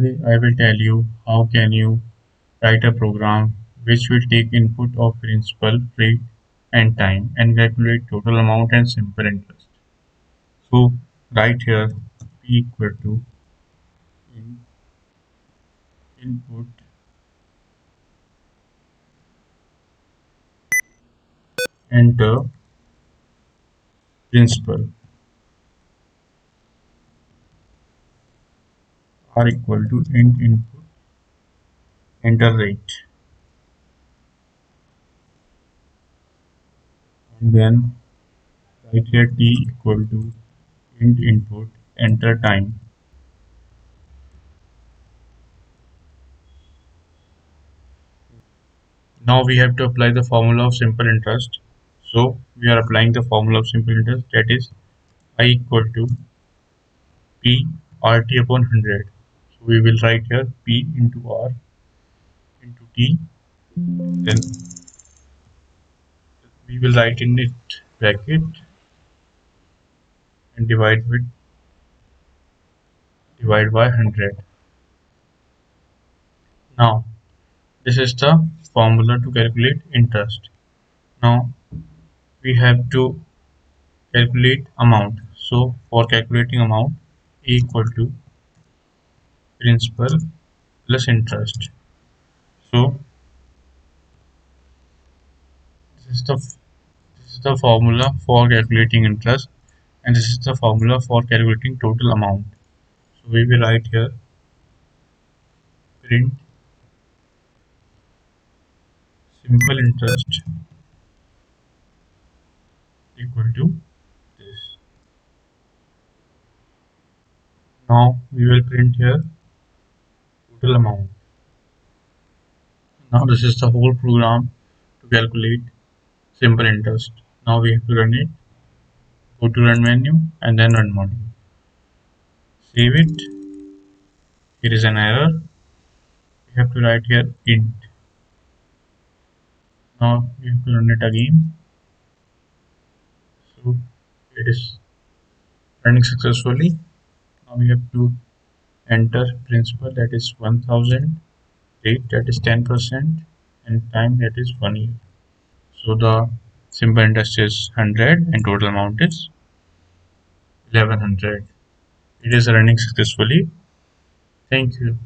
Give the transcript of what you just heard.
Today I will tell you how can you write a program which will take input of principal, rate and time and calculate total amount and simple interest. So right here P equal to in, input enter principal are equal to int input enter rate, and then right here T equal to int input enter time. Now we have to apply the formula of simple interest. So we are applying the formula of simple interest, that is I equal to P RT upon 100. So we will write here P into R into T. Then we will write in it bracket and divide by 100. Now this is the formula to calculate interest. Now we have to calculate amount. So for calculating amount, A equal to principal plus interest. So this is the this is the formula for calculating interest, and this is the formula for calculating total amount. So we will write here print simple interest equal to this. Now we will print here total amount. Now this is the whole program to calculate simple interest. Now we have to run it. Go to run menu and then run module. Save it. Here is an error. We have to write here int. Now we have to run it again. So it is running successfully. Now we have to enter principal, that is 1000, rate, that is 10%, and time, that is 1 year. So the simple interest is 100 and total amount is 1100. It is running successfully. Thank you.